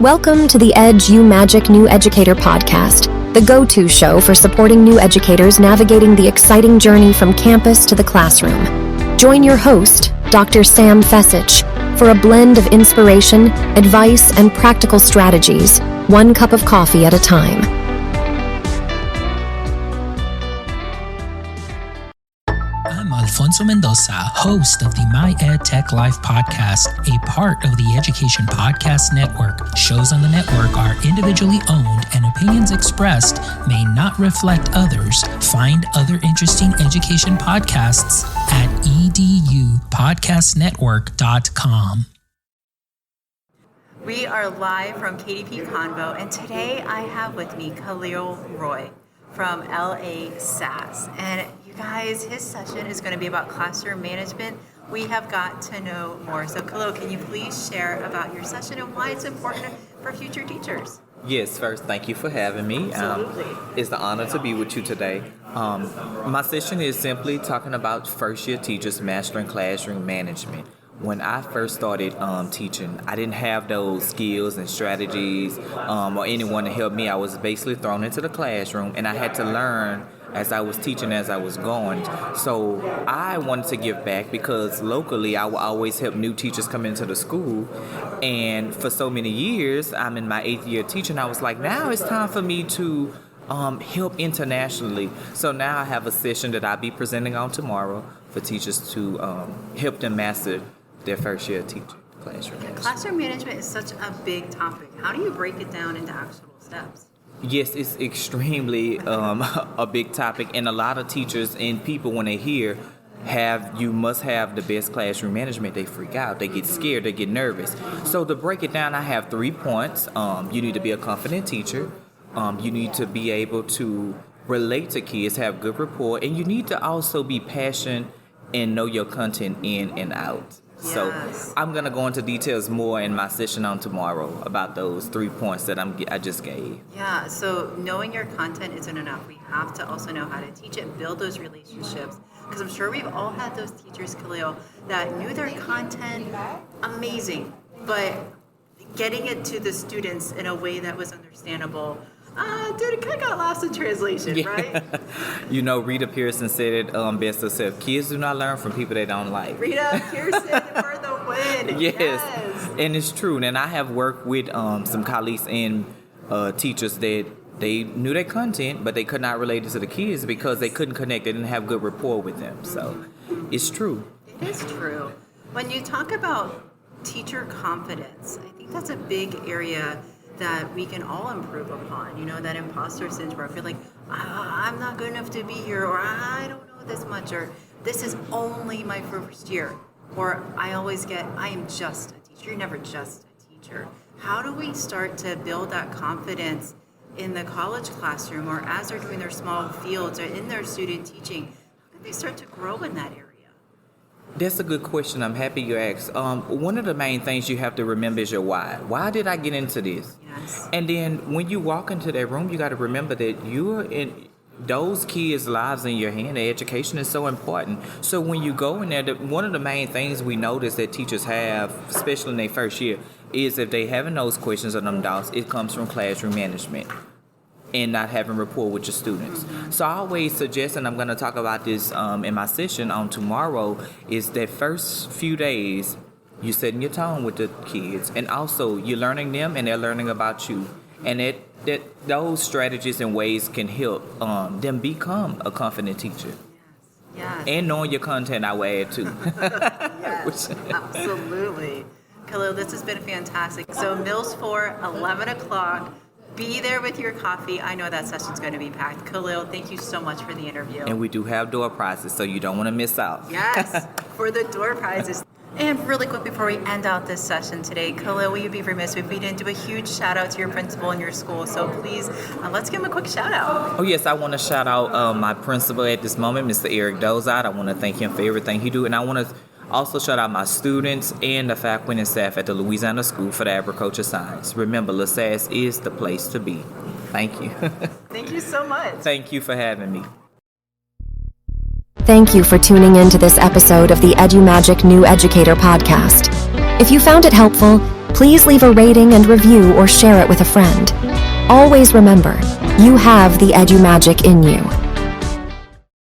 Welcome to the Edumagic New Educator podcast, the go-to show for supporting new educators navigating the exciting journey from campus to the classroom. Join your host, Dr. Sam Fesich, for a blend of inspiration, advice, and practical strategies, one cup of coffee at a time. I'm Alfonso Mendoza, host of the My Ed Tech Life podcast, a part of the Education Podcast Network. Shows on the network are individually owned and opinions expressed may not reflect others. Find other interesting education podcasts at edupodcastnetwork.com. We are live from KDP Convo, and today I have with me Khalil Roy from LA SAS. And you guys, his session is going to be about classroom management. We have got to know more. So Khalil, can you please share about your session and why it's important for future teachers? Yes, first, thank you for having me. Absolutely. It's an honor to be with you today. My session is simply talking about first-year teachers mastering classroom management. When I first started teaching, I didn't have those skills and strategies or anyone to help me. I was basically thrown into the classroom, and I had to learn as I was teaching, as I was going. So I wanted to give back because locally I would always help new teachers come into the school. And for so many years, I'm in my 8th year teaching, I was like, now it's time for me to help internationally. So now I have a session that I'll be presenting on tomorrow for teachers to help them master their first year teaching classroom management. Classroom management is such a big topic. How do you break it down into actual steps? Yes, it's extremely a big topic, and a lot of teachers and people, when they hear you must have the best classroom management, they freak out, they get scared, they get nervous. So to break it down, I have 3 points. You need to be a confident teacher. You need to be able to relate to kids, have good rapport, and you need to also be passionate and know your content in and out. Yes. So I'm going to go into details more in my session on tomorrow about those 3 points that I just gave. Yeah, so knowing your content isn't enough. We have to also know how to teach it, build those relationships. Because I'm sure we've all had those teachers, Khalil, that knew their content amazing, but getting it to the students in a way that was understandable, it kind of got lost in translation, right? You know, Rita Pearson said it best herself. Kids do not learn from people they don't like. Rita Pearson for the win. Yes. And it's true. And I have worked with some colleagues and teachers that they knew their content, but they could not relate it to the kids because they couldn't connect. They didn't have good rapport with them. So it's true. It is true. When you talk about teacher confidence, I think that's a big area that we can all improve upon. You know, that imposter syndrome. I feel like I'm not good enough to be here, or I don't know this much, or this is only my first year, or I always get, I am just a teacher. You're never just a teacher. How do we start to build that confidence in the college classroom, or as they're doing their small fields or in their student teaching? How can they start to grow in that area? That's a good question. I'm happy you asked. One of the main things you have to remember is your why. Why did I get into this? Yes. And then when you walk into that room, you got to remember that you're in those kids' lives in your hand. Their education is so important. So when you go in there, one of the main things we notice that teachers have, especially in their first year, is if they having those questions or them doubts, it comes from classroom management and not having rapport with your students. So I always suggest, and I'm going to talk about this in my session on tomorrow, is that first few days, you're setting your tone with the kids, and also you're learning them and they're learning about you. And that those strategies and ways can help them become a confident teacher. Yes. And knowing your content, I will add too. Yes, absolutely. Khalil, this has been fantastic. So Mills 4, 11 o'clock. Be there with your coffee. I know that session's going to be packed. Khalil, thank you so much for the interview. And we do have door prizes, so you don't want to miss out. Yes, for the door prizes. And really quick before we end out this session today, Khalil, will you be remiss if we didn't do a huge shout out to your principal in your school? So please, let's give him a quick shout out. Oh yes, I want to shout out my principal at this moment, Mr. Eric Dozat. I want to thank him for everything he do, and I want to also shout out my students and the faculty and staff at the Louisiana School for the Agriculture Science. Remember, LaSalle is the place to be. Thank you. Thank you so much. Thank you for having me. Thank you for tuning in to this episode of the Edumagic New Educator podcast. If you found it helpful, Please leave a rating and review or share it with a friend. Always remember, you have the Edumagic in you.